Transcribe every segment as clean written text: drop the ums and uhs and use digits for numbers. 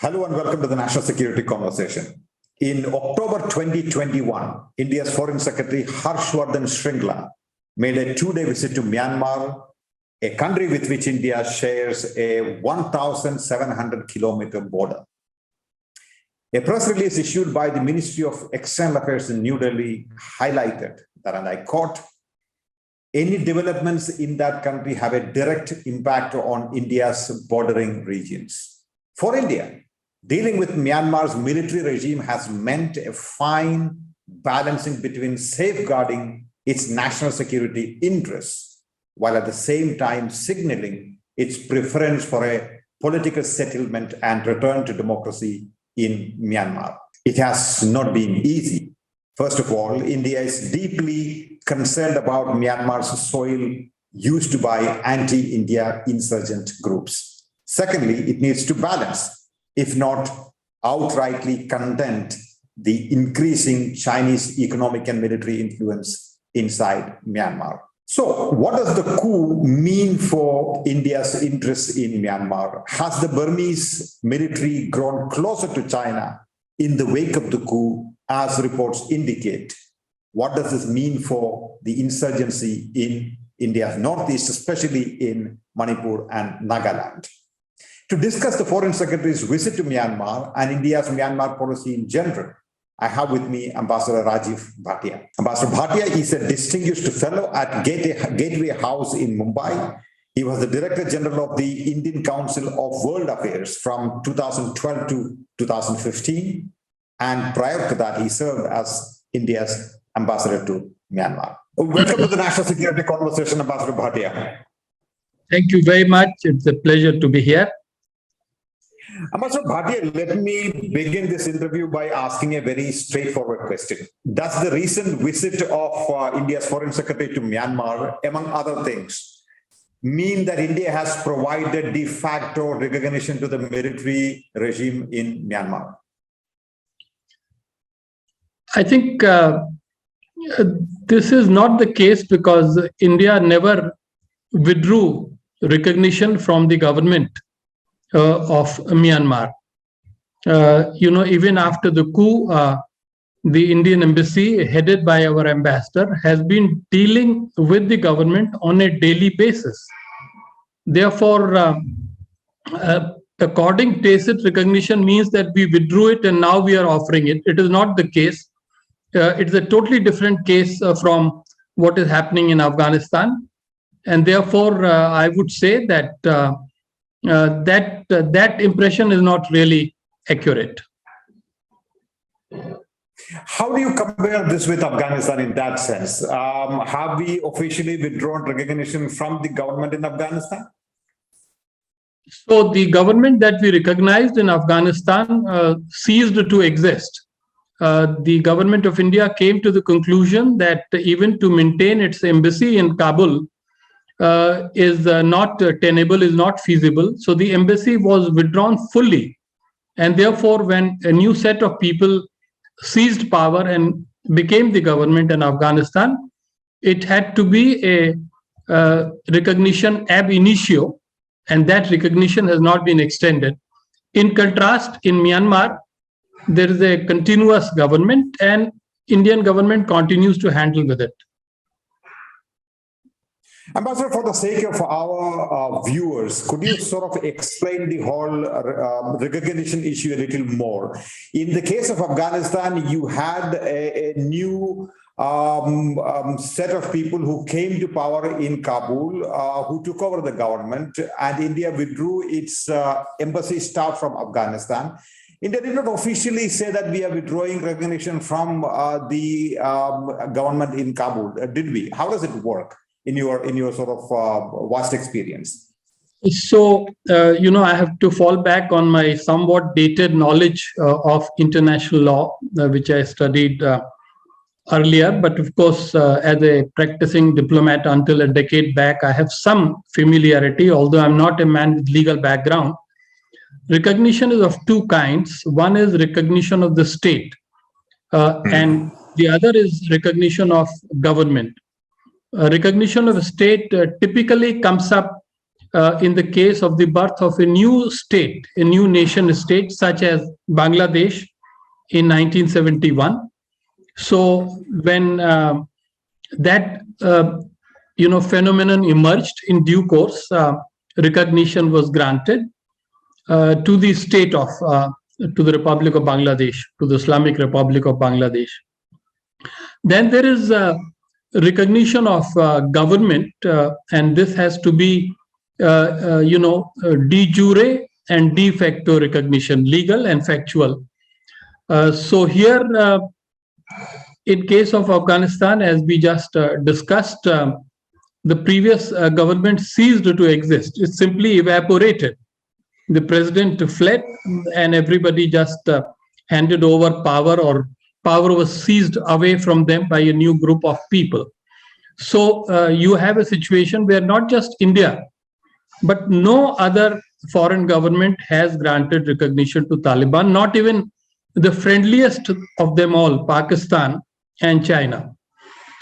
Hello and welcome to the National Security Conversation. In October 2021, India's Foreign Secretary Harshvardhan Shringla made a two-day visit to Myanmar, a country with which India shares a 1,700-kilometer border. A press release issued by the Ministry of External Affairs in New Delhi highlighted that, and I quote, any developments in that country have a direct impact on India's bordering regions. For India, dealing with Myanmar's military regime has meant a fine balancing between safeguarding its national security interests, while at the same time signaling its preference for a political settlement and return to democracy in Myanmar. It has not been easy. First of all, India is deeply concerned about Myanmar's soil used by anti-India insurgent groups. Secondly, it needs to balance, if not outrightly condemn, the increasing Chinese economic and military influence inside Myanmar. So what does the coup mean for India's interests in Myanmar? Has the Burmese military grown closer to China in the wake of the coup, as reports indicate? What does this mean for the insurgency in India's Northeast, especially in Manipur and Nagaland? To discuss the Foreign Secretary's visit to Myanmar and India's Myanmar policy in general, I have with me Ambassador Rajiv Bhatia. Ambassador Bhatia is a Distinguished Fellow at Gateway House in Mumbai. He was the Director General of the Indian Council of World Affairs from 2012 to 2015. And prior to that, he served as India's Ambassador to Myanmar. Welcome to the National Security Conversation, Ambassador Bhatia. Thank you very much. It's a pleasure to be here. Ambassador Bhatia, let me begin this interview by asking a very straightforward question. Does the recent visit of India's Foreign Secretary to Myanmar, among other things, mean that India has provided de facto recognition to the military regime in Myanmar? I think this is not the case because India never withdrew recognition from the government of Myanmar. Even after the coup, the Indian embassy, headed by our ambassador, has been dealing with the government on a daily basis. Therefore, according tacit recognition means that we withdrew it and now we are offering it. It is not the case. It's a totally different case from what is happening in Afghanistan. And therefore, I would say that that impression is not really accurate. How do you compare this with Afghanistan in that sense? Have we officially withdrawn recognition from the government in Afghanistan? So the government that we recognized in Afghanistan ceased to exist. The government of India came to the conclusion that even to maintain its embassy in Kabul is not tenable, is not feasible. So the embassy was withdrawn fully. And therefore, when a new set of people seized power and became the government in Afghanistan, it had to be a recognition ab initio, and that recognition has not been extended. In contrast, in Myanmar, there is a continuous government and Indian government continues to handle with it. Ambassador, for the sake of our viewers, could you sort of explain the whole recognition issue a little more? In the case of Afghanistan, you had a new set of people who came to power in Kabul, who took over the government, and India withdrew its embassy staff from Afghanistan. India did not officially say that we are withdrawing recognition from the government in Kabul, did we? How does it work in your sort of vast experience? So, I have to fall back on my somewhat dated knowledge of international law, which I studied earlier. But of course, as a practicing diplomat until a decade back, I have some familiarity, although I'm not a man with legal background. Recognition is of two kinds. One is recognition of the state, and the other is recognition of government. Recognition of a state typically comes up in the case of the birth of a new state, a new nation state, such as Bangladesh in 1971. So when that phenomenon emerged, in due course, recognition was granted to the state of, to the Republic of Bangladesh, to the Islamic Republic of Bangladesh. Then there is recognition of government, and this has to be, de jure and de facto recognition, legal and factual. So here, in case of Afghanistan, as we just discussed, the previous government ceased to exist. It simply evaporated. The president fled and everybody just handed over power, or power was seized away from them by a new group of people. So you have a situation where not just India, but no other foreign government has granted recognition to Taliban, not even the friendliest of them all, Pakistan and China.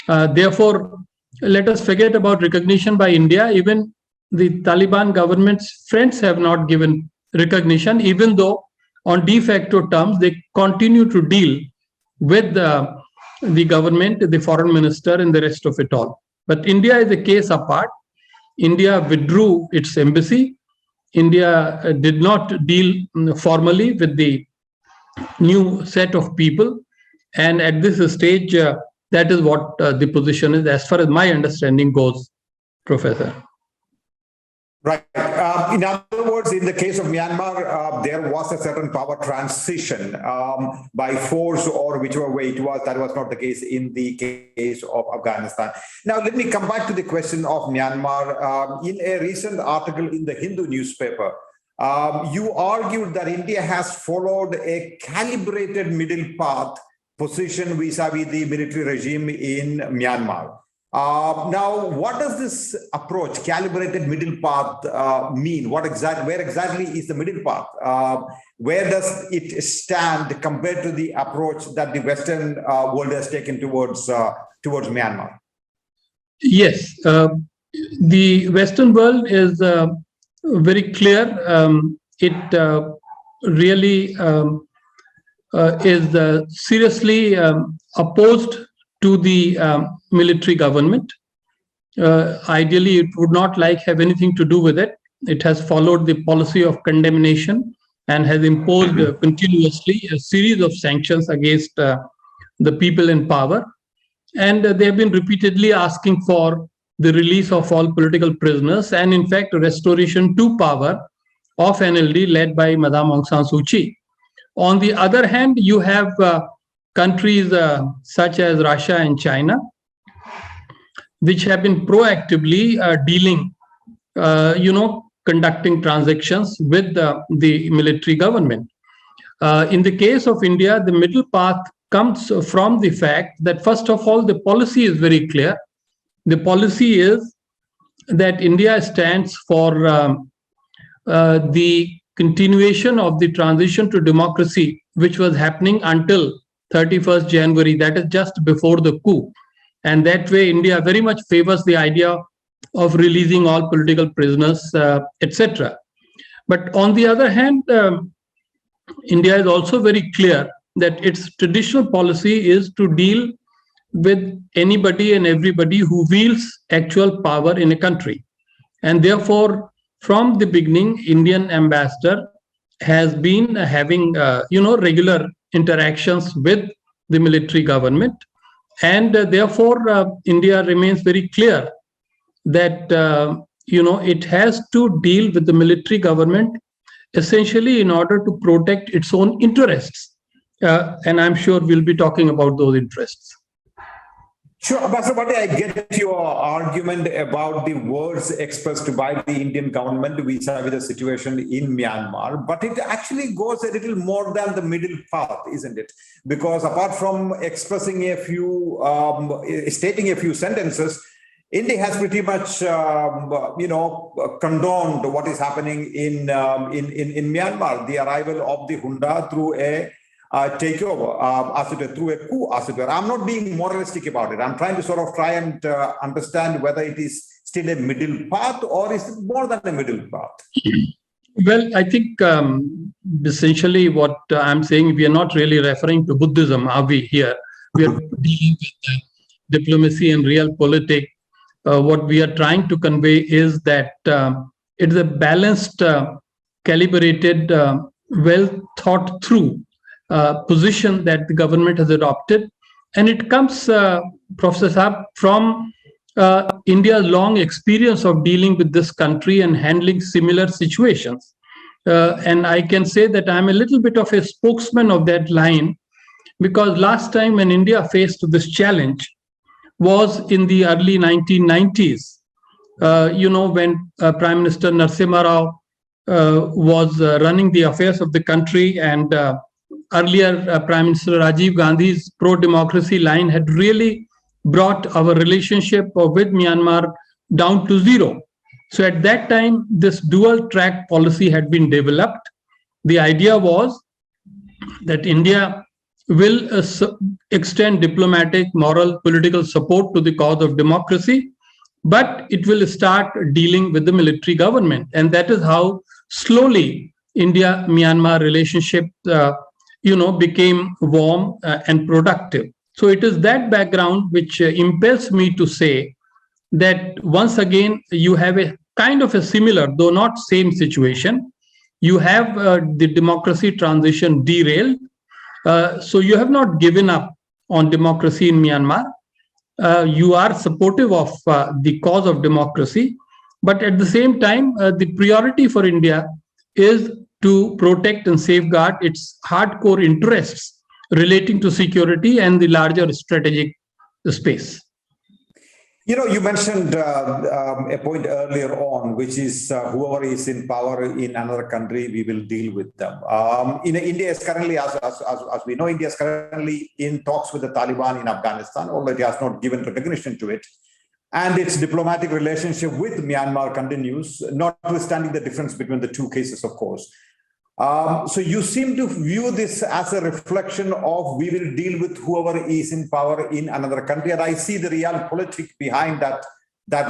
Therefore, let us forget about recognition by India. Even the Taliban government's friends have not given recognition, even though on de facto terms, they continue to deal with the government, the foreign minister, and the rest of it all. But India is a case apart. India withdrew its embassy. India did not deal formally with the new set of people. And at this stage, that is what the position is, as far as my understanding goes, Professor. Right. In other words, in the case of Myanmar, there was a certain power transition by force or whichever way it was. That was not the case in the case of Afghanistan. Now, let me come back to the question of Myanmar. In a recent article in the Hindu newspaper, you argued that India has followed a calibrated middle path position vis-a-vis the military regime in Myanmar. Now, what does this approach, calibrated middle path, mean? Where exactly is the middle path? Where does it stand compared to the approach that the Western world has taken towards Myanmar? Yes, the Western world is very clear. It really is seriously opposed to the military government. Ideally, it would not have anything to do with it. It has followed the policy of condemnation and has imposed continuously a series of sanctions against the people in power. And they have been repeatedly asking for the release of all political prisoners and, in fact, restoration to power of NLD led by Madame Aung San Suu Kyi. On the other hand, you have countries such as Russia and China, which have been proactively dealing, conducting transactions with the military government. In the case of India, the middle path comes from the fact that, first of all, the policy is very clear. The policy is that India stands for the continuation of the transition to democracy, which was happening until 31st January, that is just before the coup. And that way, India very much favors the idea of releasing all political prisoners, etc. But on the other hand, India is also very clear that its traditional policy is to deal with anybody and everybody who wields actual power in a country. And therefore, from the beginning, Indian ambassador has been having, regular interactions with the military government. And therefore, India remains very clear that, it has to deal with the military government essentially in order to protect its own interests. And I'm sure we'll be talking about those interests. Sure, Ambassador Bhatia, I get your argument about the words expressed by the Indian government vis-a-vis the situation in Myanmar, but it actually goes a little more than the middle path, isn't it? Because apart from expressing stating a few sentences, India has pretty much, condoned what is happening in Myanmar, the arrival of the junta through a takeover, through a coup, as it were. I'm not being moralistic about it. I'm trying to try and understand whether it is still a middle path, or is it more than a middle path? Well, I think essentially what I'm saying, we are not really referring to Buddhism, are we here? We are dealing with diplomacy and realpolitik. What we are trying to convey is that it is a balanced, calibrated, well thought through position that the government has adopted. And it comes, Professor Saab, from India's long experience of dealing with this country and handling similar situations. And I can say that I'm a little bit of a spokesman of that line, because last time when India faced this challenge was in the early 1990s, when Prime Minister Narasimha Rao was running the affairs of the country, and earlier Prime Minister Rajiv Gandhi's pro-democracy line had really brought our relationship with Myanmar down to zero. So at that time, this dual track policy had been developed. The idea was that India will extend diplomatic, moral, political support to the cause of democracy, but it will start dealing with the military government. And that is how slowly India-Myanmar relationship became warm and productive. So it is that background which impels me to say that once again, you have a kind of a similar, though not same situation. You have the democracy transition derailed. So you have not given up on democracy in Myanmar. You are supportive of the cause of democracy. But at the same time, the priority for India is to protect and safeguard its hardcore interests relating to security and the larger strategic space. You mentioned a point earlier on, which is whoever is in power in another country, we will deal with them. India is currently, as we know, India is currently in talks with the Taliban in Afghanistan, although it has not given recognition to it. And its diplomatic relationship with Myanmar continues, notwithstanding the difference between the two cases, of course. So you seem to view this as a reflection of we will deal with whoever is in power in another country. And I see the realpolitik behind that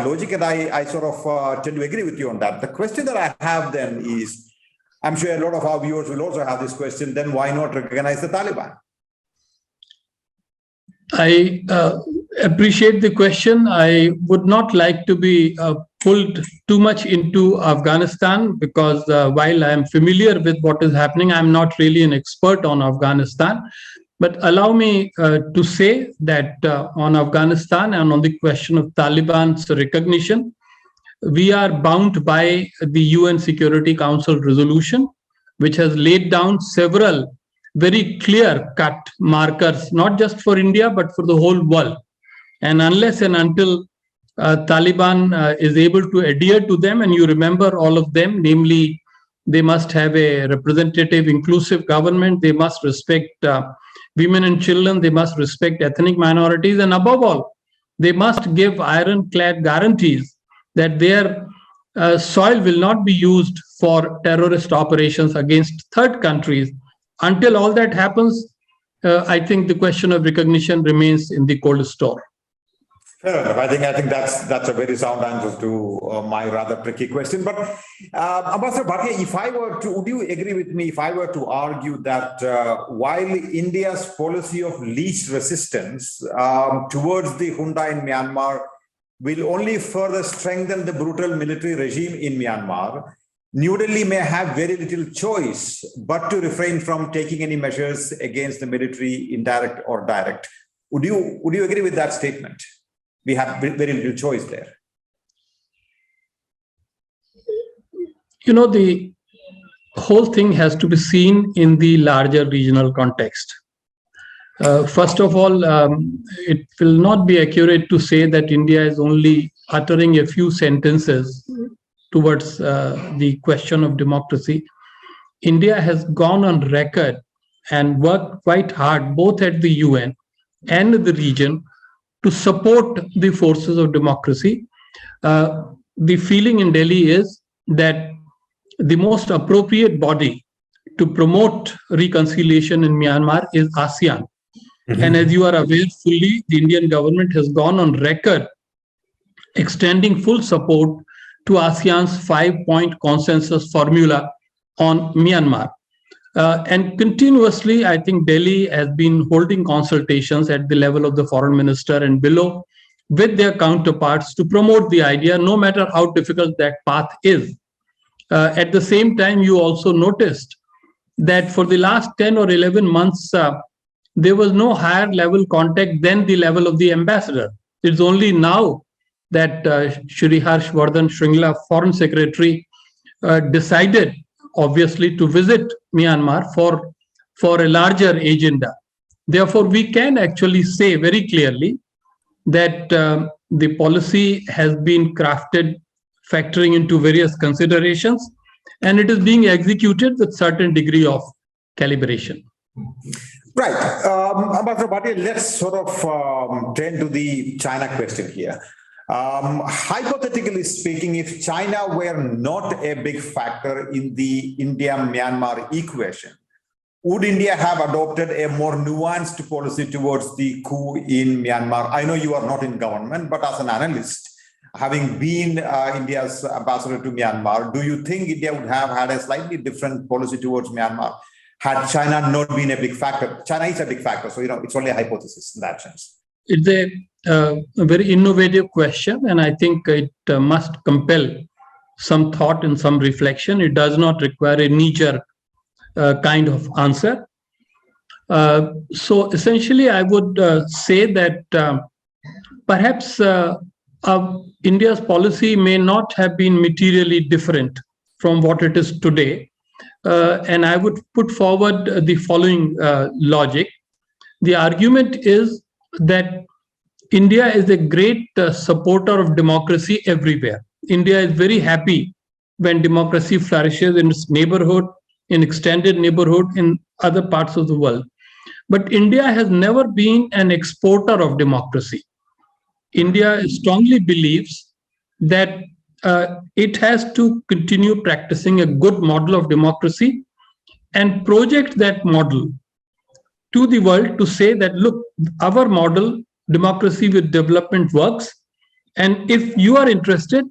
logic, and I sort of tend to agree with you on that. The question that I have then is, I'm sure a lot of our viewers will also have this question, then why not recognize the Taliban? I appreciate the question. I would not like to be pulled too much into Afghanistan, because while I am familiar with what is happening, I'm not really an expert on Afghanistan. But allow me to say that on Afghanistan and on the question of Taliban's recognition, we are bound by the UN Security Council resolution, which has laid down several very clear-cut markers, not just for India, but for the whole world. And unless and until Taliban is able to adhere to them, and you remember all of them, namely, they must have a representative, inclusive government, they must respect women and children, they must respect ethnic minorities, and above all, they must give ironclad guarantees that their soil will not be used for terrorist operations against third countries. Until all that happens, I think the question of recognition remains in the cold store. Fair enough. I think that's a very sound answer to my rather tricky question. But Ambassador Bhatia, would you agree with me if I were to argue that while India's policy of least resistance towards the junta in Myanmar will only further strengthen the brutal military regime in Myanmar, New Delhi may have very little choice but to refrain from taking any measures against the military, indirect or direct. Would you agree with that statement? We have very little choice there. The whole thing has to be seen in the larger regional context. First of all, it will not be accurate to say that India is only uttering a few sentences towards the question of democracy. India has gone on record and worked quite hard, both at the UN and the region, to support the forces of democracy. The feeling in Delhi is that the most appropriate body to promote reconciliation in Myanmar is ASEAN. Mm-hmm. And as you are aware fully, the Indian government has gone on record extending full support to ASEAN's 5-point consensus formula on Myanmar. And continuously, I think Delhi has been holding consultations at the level of the foreign minister and below with their counterparts to promote the idea, no matter how difficult that path is. At the same time, you also noticed that for the last 10 or 11 months, there was no higher level contact than the level of the ambassador. It's only now that Shri Harshvardhan Shringla, Foreign Secretary, decided, obviously, to visit Myanmar for a larger agenda. Therefore, we can actually say very clearly that the policy has been crafted factoring into various considerations, and it is being executed with certain degree of calibration. Right. Ambassador Bhatia, let's sort of turn to the China question here. Hypothetically speaking, if China were not a big factor in the India-Myanmar equation, would India have adopted a more nuanced policy towards the coup in Myanmar? I know you are not in government, but as an analyst, having been India's ambassador to Myanmar, do you think India would have had a slightly different policy towards Myanmar had China not been a big factor? China is a big factor, so it's only a hypothesis in that sense. It's a very innovative question, and I think it must compel some thought and some reflection. It does not require a knee-jerk kind of answer. So essentially, I would say that perhaps India's policy may not have been materially different from what it is today. And I would put forward the following logic. The argument is that India is a great supporter of democracy everywhere. India is very happy when democracy flourishes in its neighborhood, in extended neighborhood, in other parts of the world. But India has never been an exporter of democracy. India strongly believes that it has to continue practicing a good model of democracy and project that model to the world to say that, look, our model, democracy with development, works. And if you are interested,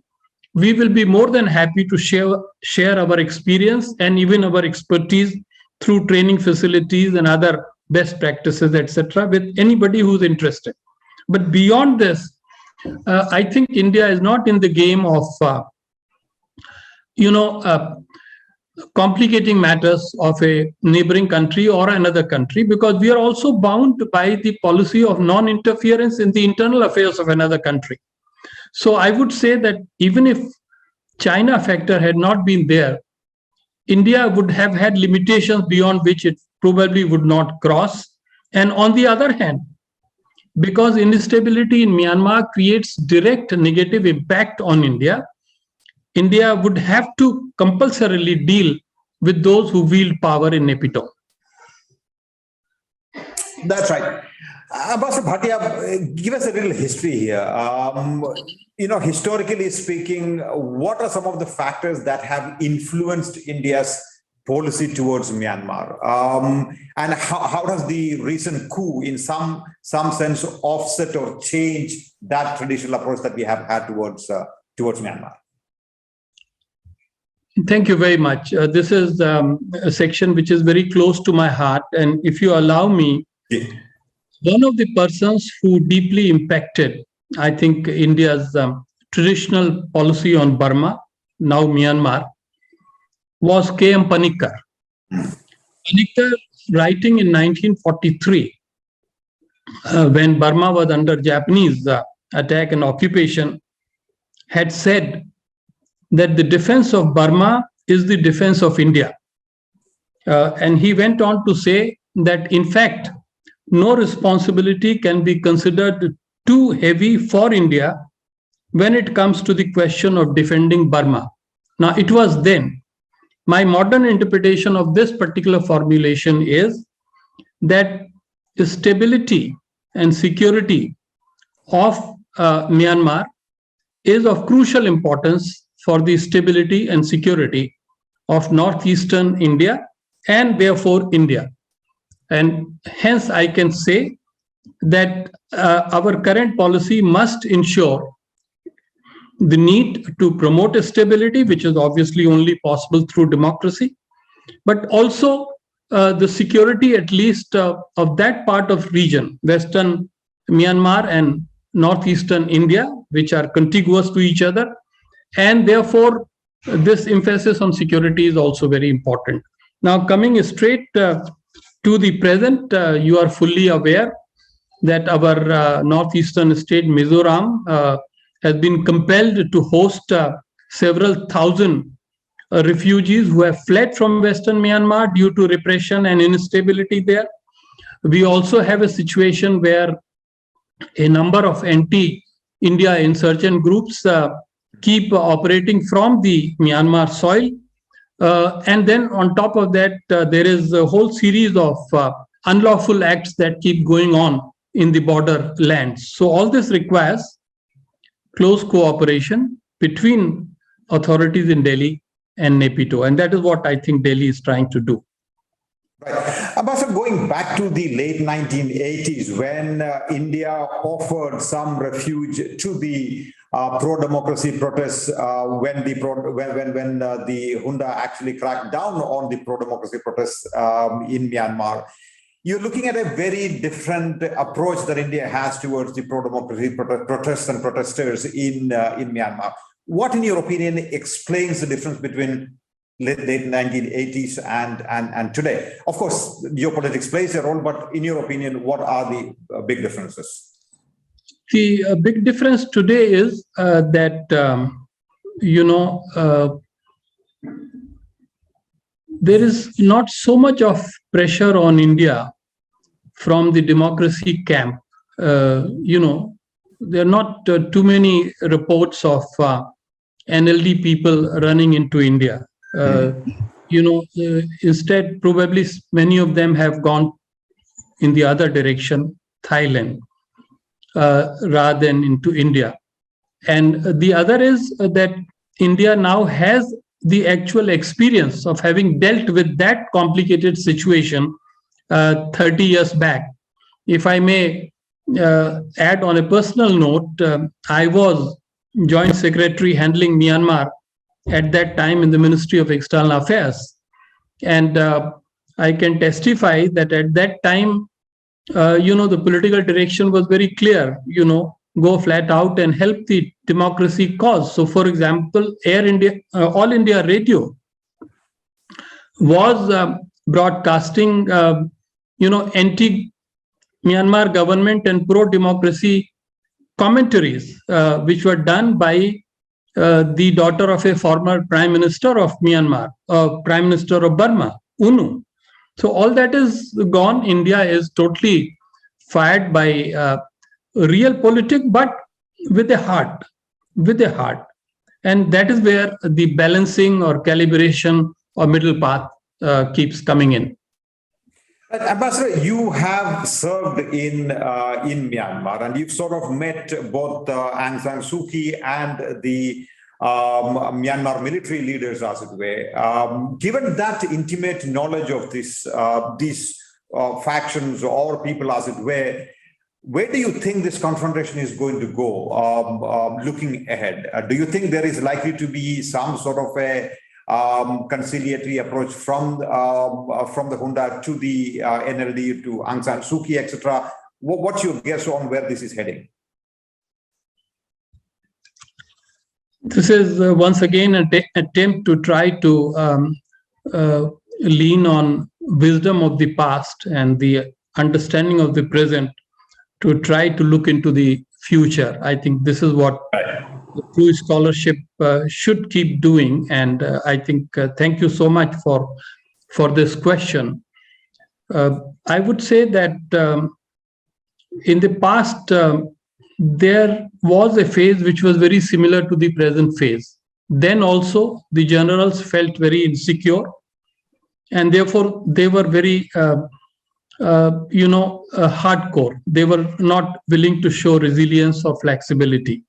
we will be more than happy to share our experience and even our expertise through training facilities and other best practices, etc., with anybody who's interested. But beyond this, I think India is not in the game of, complicating matters of a neighboring country or another country, because we are also bound by the policy of non-interference in the internal affairs of another country. So I would say that even if China factor had not been there, India would have had limitations beyond which it probably would not cross. And on the other hand, because instability in Myanmar creates direct negative impact on India, India would have to compulsorily deal with those who wield power in Naypyidaw. That's right. Ambassador Bhatia, give us a little history here. Historically speaking, what are some of the factors that have influenced India's policy towards Myanmar? And how does the recent coup, in some sense, offset or change that traditional approach that we have had towards Myanmar? Thank you very much. This is a section which is very close to my heart. And if you allow me, one of the persons who deeply impacted, I think, India's traditional policy on Burma, now Myanmar, was K.M. Panikkar. Panikkar, writing in 1943, when Burma was under Japanese attack and occupation, had said that the defense of Burma is the defense of India. And he went on to say that, in fact, no responsibility can be considered too heavy for India when it comes to the question of defending Burma. Now, it was then. My modern interpretation of this particular formulation is that the stability and security of Myanmar is of crucial importance for the stability and security of Northeastern India and therefore India. And hence I can say that our current policy must ensure the need to promote stability, which is obviously only possible through democracy, but also the security, at least of that part of region, Western Myanmar and Northeastern India, which are contiguous to each other. And therefore, this emphasis on security is also very important. Now, coming straight to the present, you are fully aware that our northeastern state, Mizoram, has been compelled to host several thousand refugees who have fled from Western Myanmar due to repression and instability there. We also have a situation where a number of anti-India insurgent groups keep operating from the Myanmar soil. And then on top of that, there is a whole series of unlawful acts that keep going on in the border lands. So all this requires close cooperation between authorities in Delhi and Naypyidaw. And that is what I think Delhi is trying to do. Right. Ambassador, going back to the late 1980s, when India offered some refuge to the pro-democracy protests, when the junta actually cracked down on the pro-democracy protests in Myanmar, you're looking at a very different approach that India has towards the pro-democracy protests and protesters in Myanmar. What, in your opinion, explains the difference between late 1980s and today? Of course, geopolitics plays a role, but in your opinion, what are the big differences? The big difference today is that, there is not so much of pressure on India from the democracy camp. There are not too many reports of NLD people running into India. Instead, probably many of them have gone in the other direction, Thailand, rather than into India. And the other is that India now has the actual experience of having dealt with that complicated situation 30 years back. If I may add on a personal note, I was Joint Secretary handling Myanmar at that time in the Ministry of External Affairs. And I can testify that at that time, the political direction was very clear, go flat out and help the democracy cause. So, for example, Air India, All India Radio was broadcasting, anti-Myanmar government and pro-democracy commentaries, which were done by the daughter of a former Prime Minister of Myanmar, Prime Minister of Burma, UNU. So all that is gone. India is totally fired by real politics, but with a heart, And that is where the balancing or calibration or middle path keeps coming in. Ambassador, you have served in Myanmar, and you've sort of met both Aung San Suu Kyi and the Myanmar military leaders, as it were. Given that intimate knowledge of these factions or people, as it were, where do you think this confrontation is going to go looking ahead? Do you think there is likely to be some sort of a conciliatory approach from the junta to the NLD, to Aung San Suu Kyi, etc.? What's your guess on where this is heading? This is once again an attempt to try to lean on wisdom of the past and the understanding of the present to try to look into the future. I think this is what true scholarship should keep doing. And I think, thank you so much for this question. I would say that in the past, there was a phase which was very similar to the present phase. Then also the generals felt very insecure, and therefore they were very hardcore. They were not willing to show resilience or flexibility,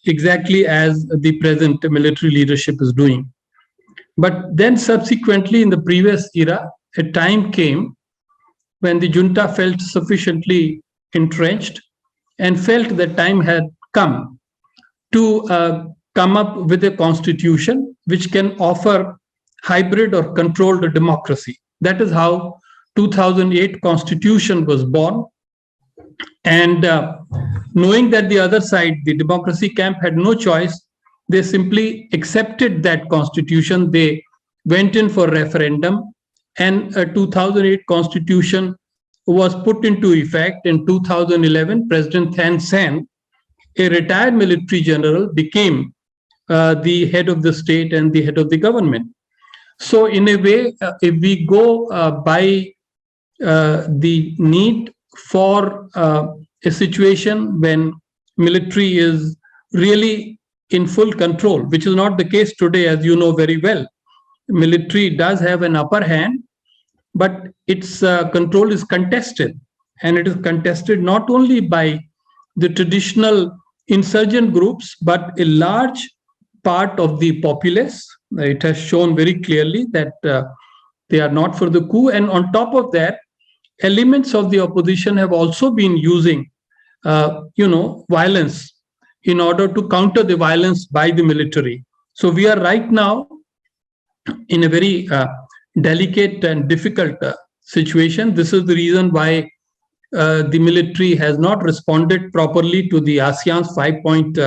exactly as the present military leadership is doing. But then subsequently, in the previous era, a time came when the junta felt sufficiently entrenched and felt that time had come to come up with a constitution which can offer hybrid or controlled democracy. That is how 2008 constitution was born. And knowing that the other side, the democracy camp, had no choice, they simply accepted that constitution. They went in for referendum, and a 2008 constitution was put into effect. In 2011, President Thein Sein, a retired military general, became the head of the state and the head of the government. So in a way, if we go by the need for a situation when military is really in full control, which is not the case today, as you know very well. Military does have an upper hand, but its control is contested. And it is contested not only by the traditional insurgent groups, but a large part of the populace. It has shown very clearly that they are not for the coup. And on top of that, elements of the opposition have also been using, violence in order to counter the violence by the military. So we are right now in a very delicate and difficult situation. This is the reason why the military has not responded properly to the ASEAN's 5-point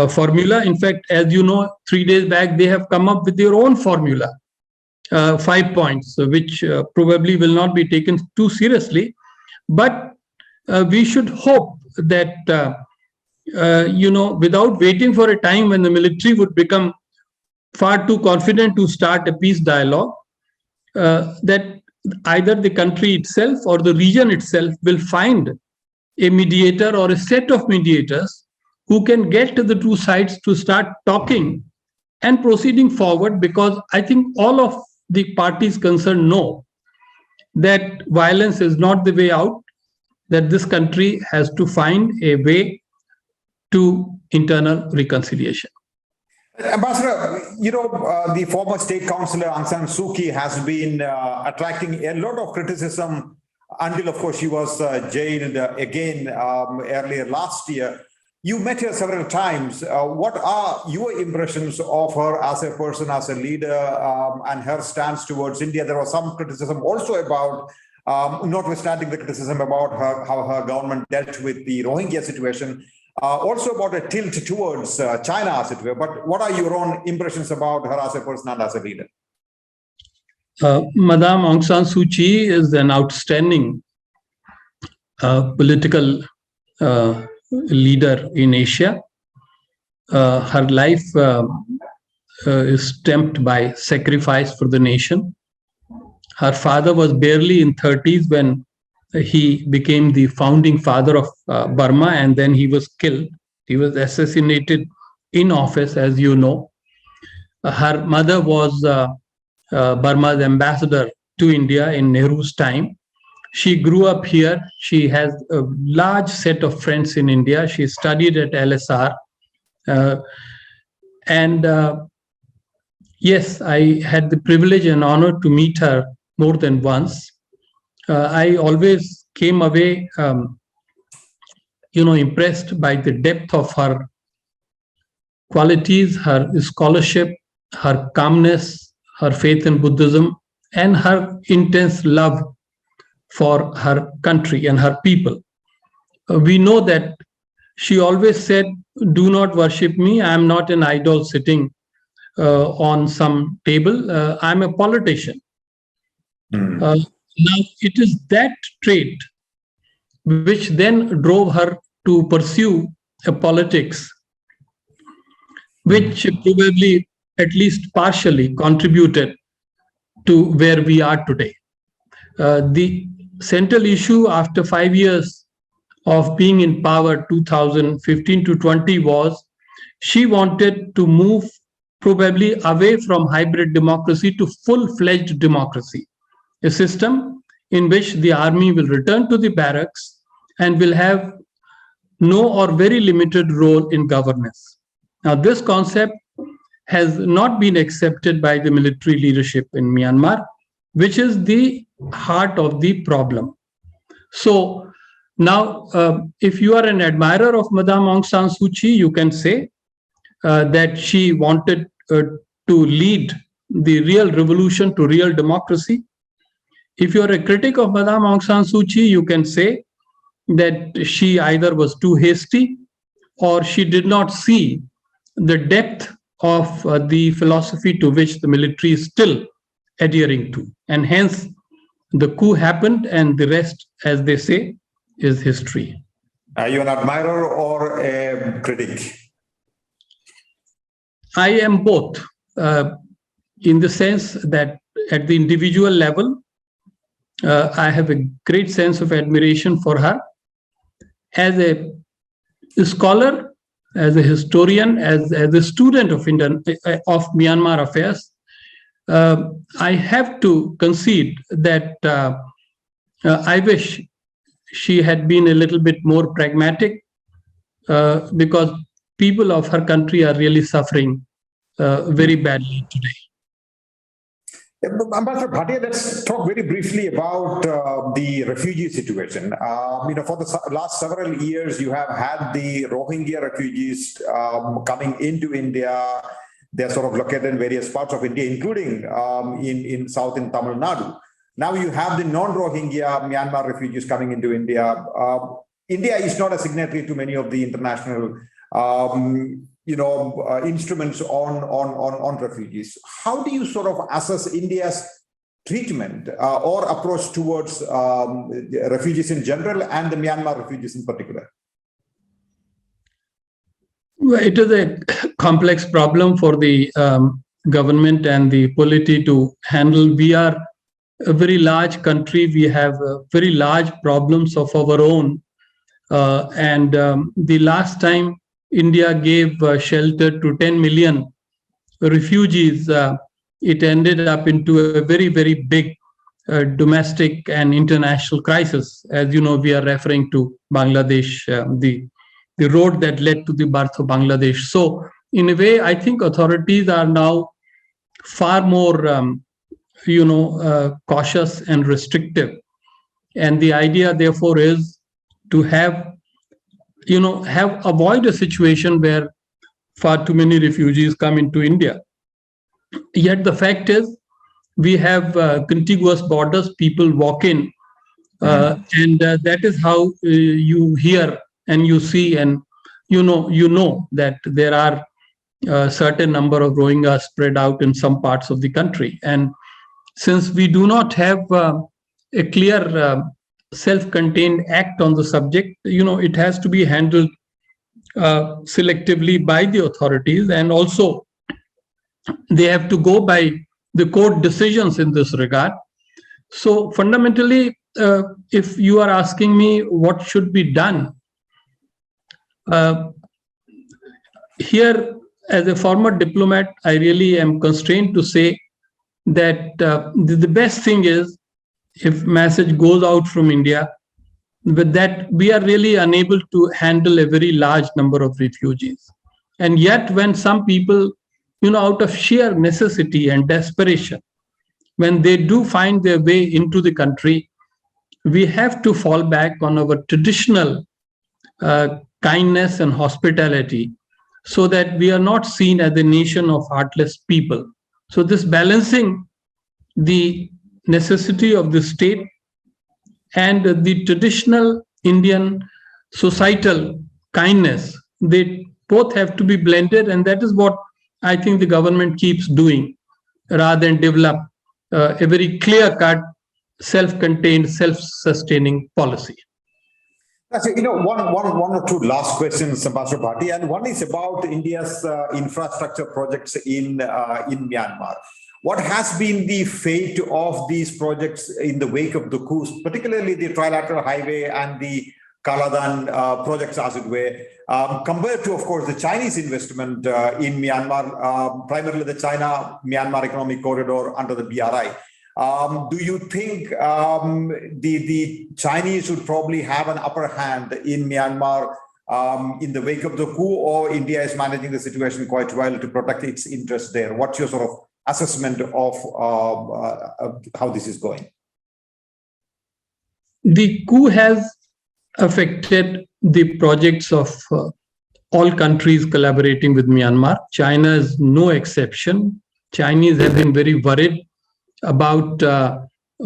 formula. In fact, as you know, 3 days back, they have come up with their own formula, 5 points, which probably will not be taken too seriously. But we should hope that, without waiting for a time when the military would become far too confident to start a peace dialogue, that either the country itself or the region itself will find a mediator or a set of mediators who can get the two sides to start talking and proceeding forward, because I think all of the parties concerned know that violence is not the way out, that this country has to find a way to internal reconciliation. Ambassador, the former state councillor Aung San Suu Kyi has been attracting a lot of criticism until, of course, she was jailed again earlier last year. You met her several times. What are your impressions of her as a person, as a leader, and her stance towards India? There was some criticism also about, notwithstanding the criticism about how her government dealt with the Rohingya situation, also about a tilt towards China, as it were. But what are your own impressions about her as a person and as a leader? Madame Aung San Suu Kyi is an outstanding political leader in Asia. Her life is stamped by sacrifice for the nation. Her father was barely in 30s when he became the founding father of Burma, and then he was killed. He was assassinated in office, as you know. Her mother was Burma's ambassador to India in Nehru's time. She grew up here. She has a large set of friends in India. She studied at LSR. Yes, I had the privilege and honor to meet her more than once. I always came away, impressed by the depth of her qualities, her scholarship, her calmness, her faith in Buddhism, and her intense love for her country and her people. We know that she always said, "Do not worship me. I am not an idol sitting on some table. I'm a politician." Now, it is that trait which then drove her to pursue a politics which probably at least partially contributed to where we are today. The central issue after 5 years of being in power, 2015 to 20, was she wanted to move probably away from hybrid democracy to full-fledged democracy, a system in which the army will return to the barracks and will have no or very limited role in governance. Now, this concept has not been accepted by the military leadership in Myanmar, which is the heart of the problem. So now, if you are an admirer of Madame Aung San Suu Kyi, you can say that she wanted to lead the real revolution to real democracy. If you're a critic of Madame Aung San Suu Kyi, you can say that she either was too hasty or she did not see the depth of the philosophy to which the military is still adhering to. And hence, the coup happened, and the rest, as they say, is history. Are you an admirer or a critic? I am both, in the sense that at the individual level, I have a great sense of admiration for her. As a scholar, as a historian, as a student of Myanmar affairs, I have to concede that I wish she had been a little bit more pragmatic, because people of her country are really suffering very badly today. Ambassador Bhatia, let's talk very briefly about the refugee situation. For the last several years, you have had the Rohingya refugees coming into India. They're sort of located in various parts of India, including in south in Tamil Nadu. Now you have the non-Rohingya Myanmar refugees coming into India. India is not a signatory to many of the international instruments on refugees. How do you sort of assess India's treatment or approach towards refugees in general and the Myanmar refugees in particular? Well, it is a complex problem for the government and the polity to handle. We are a very large country. We have very large problems of our own. And the last time India gave shelter to 10 million refugees, it ended up into a very, very big domestic and international crisis. As you know, we are referring to Bangladesh, the road that led to the birth of Bangladesh. So in a way, I think authorities are now far more, cautious and restrictive. And the idea, therefore, is to avoid a situation where far too many refugees come into India. Yet the fact is, we have contiguous borders, people walk in, and that is how you hear and you see, and you know that there are a certain number of Rohingyas spread out in some parts of the country. And since we do not have a clear self-contained act on the subject, it has to be handled selectively by the authorities, and also they have to go by the court decisions in this regard. So fundamentally, if you are asking me what should be done, here, as a former diplomat, I really am constrained to say that the best thing is, if message goes out from India, with that we are really unable to handle a very large number of refugees. And yet when some people, out of sheer necessity and desperation, when they do find their way into the country, we have to fall back on our traditional kindness and hospitality, so that we are not seen as a nation of heartless people. So this balancing the necessity of the state and the traditional Indian societal kindness, they both have to be blended, and that is what I think the government keeps doing, rather than develop a very clear-cut, self-contained, self-sustaining policy. One or two last questions, Ambassador Bhatia, and one is about India's infrastructure projects in Myanmar. What has been the fate of these projects in the wake of the coups, particularly the trilateral highway and the Kaladan projects, as it were, compared to, of course, the Chinese investment in Myanmar, primarily the China-Myanmar Economic Corridor under the BRI? Do you think the Chinese would probably have an upper hand in Myanmar in the wake of the coup, or India is managing the situation quite well to protect its interests there? What's your sort of assessment of how this is going? The coup has affected the projects of all countries collaborating with Myanmar. China is no exception. Chinese have been very worried about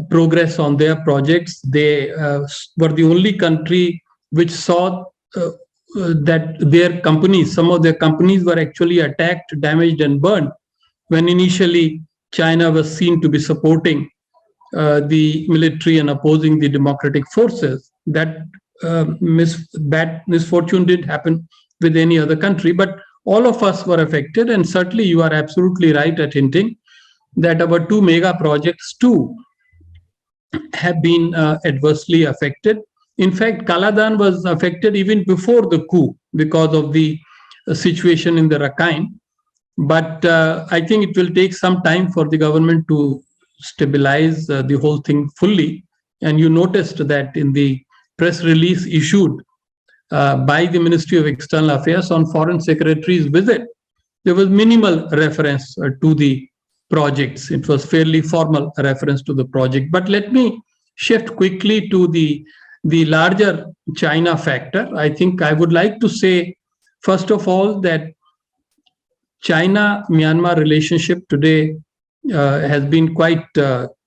progress on their projects. They were the only country which saw that their companies, some of their companies were actually attacked, damaged, and burned when initially China was seen to be supporting the military and opposing the democratic forces. That bad misfortune didn't happen with any other country, but all of us were affected. And certainly you are absolutely right at hinting that our two mega projects too have been adversely affected. In fact, Kaladan was affected even before the coup because of the situation in the Rakhine. But I think it will take some time for the government to stabilize the whole thing fully. And you noticed that in the press release issued by the Ministry of External Affairs on Foreign Secretary's visit, there was minimal reference to the projects. It was fairly formal reference to the project. But let me shift quickly to the larger China factor. I think I would like to say, first of all, that China-Myanmar relationship today has been quite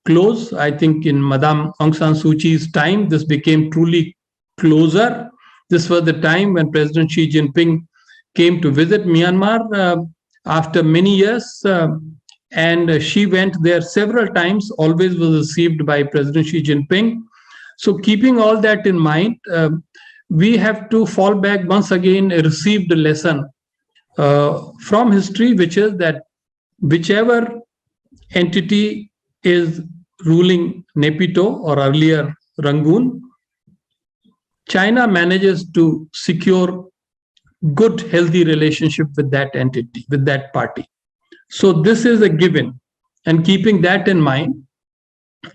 close. I think in Madame Aung San Suu Kyi's time, this became truly closer. This was the time when President Xi Jinping came to visit Myanmar after many years. And she went there several times, always was received by President Xi Jinping. So keeping all that in mind, we have to fall back once again, a received lesson from history, which is that whichever entity is ruling Naypyidaw or earlier Rangoon, China manages to secure good, healthy relationship with that entity, with that party. So this is a given. And keeping that in mind,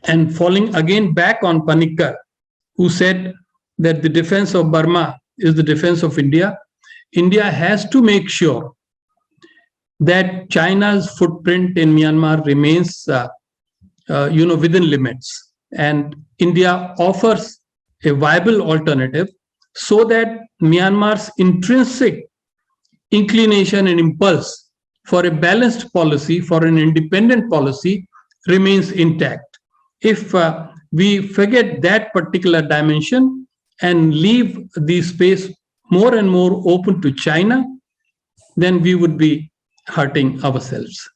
and falling again back on Panikkar, who said that the defense of Burma is the defense of India, India has to make sure that China's footprint in Myanmar remains, within limits. And India offers a viable alternative so that Myanmar's intrinsic inclination and impulse for a balanced policy, for an independent policy, remains intact. If we forget that particular dimension and leave the space more and more open to China, then we would be hurting ourselves.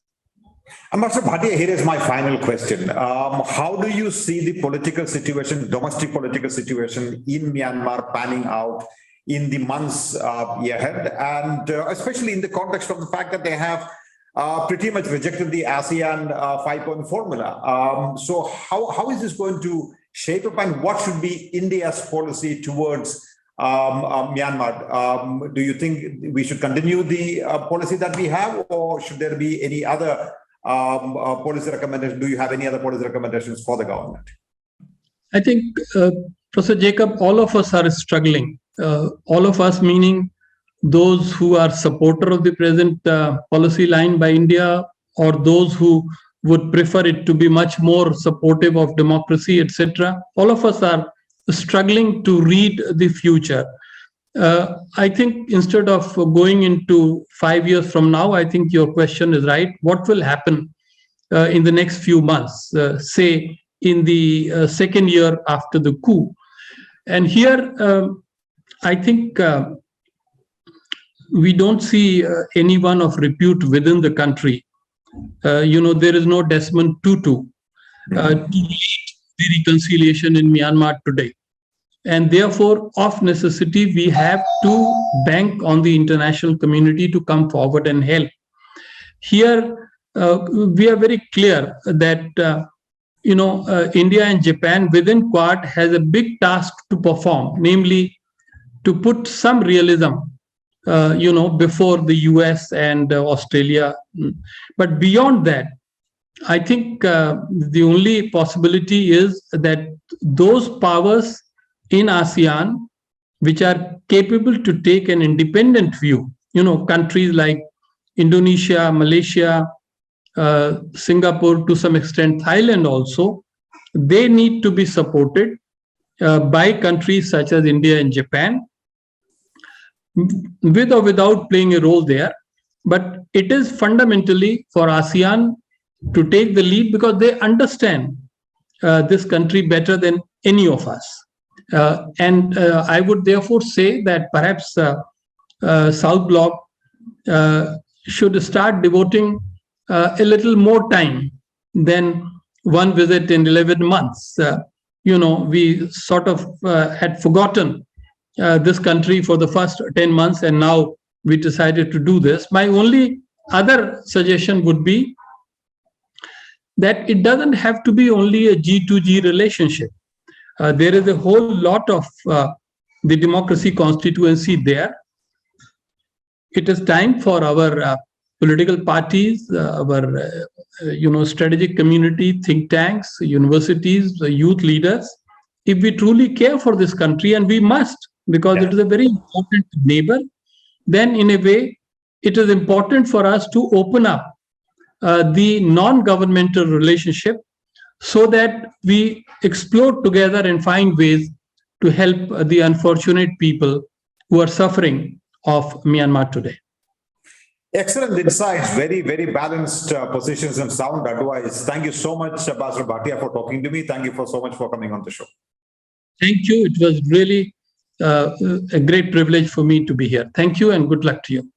Ambassador Bhatia, here is my final question. How do you see the political situation, domestic political situation in Myanmar panning out in the months ahead, and especially in the context of the fact that they have pretty much rejected the ASEAN 5-point formula. So how is this going to shape up, and what should be India's policy towards Myanmar? Do you think we should continue the policy that we have, or should there be any other policy recommendations? Do you have any other policy recommendations for the government? I think, Professor Jacob, all of us are struggling. All of us, meaning those who are supporter of the present policy line by India, or those who would prefer it to be much more supportive of democracy, etc. All of us are struggling to read the future. I think instead of going into 5 years from now, I think your question is right. What will happen in the next few months, say in the second year after the coup? And here, I think we don't see anyone of repute within the country. There is no Desmond Tutu to lead the reconciliation in Myanmar today. And therefore, of necessity, we have to bank on the international community to come forward and help. Here, we are very clear that, India and Japan within Quad has a big task to perform, namely to put some realism, before the US and Australia. But beyond that, I think the only possibility is that those powers in ASEAN which are capable to take an independent view, countries like Indonesia, Malaysia, Singapore, to some extent Thailand also, they need to be supported by countries such as India and Japan. with or without playing a role there. But it is fundamentally for ASEAN to take the lead, because they understand this country better than any of us. And I would therefore say that perhaps South Bloc should start devoting a little more time than one visit in 11 months. We sort of had forgotten this country for the first 10 months, and now we decided to do this. My only other suggestion would be that it doesn't have to be only a G2G relationship. There is a whole lot of the democracy constituency there. It is time for our political parties, our strategic community, think tanks, universities, youth leaders, if we truly care for this country, and we must, because it is a very important neighbor, then in a way, it is important for us to open up the non-governmental relationship so that we explore together and find ways to help the unfortunate people who are suffering of Myanmar today. Excellent insights, very, very balanced positions and sound advice. Thank you so much, Ambassador Bhatia, for talking to me. Thank you so much for coming on the show. Thank you. It was really a great privilege for me to be here. Thank you and good luck to you.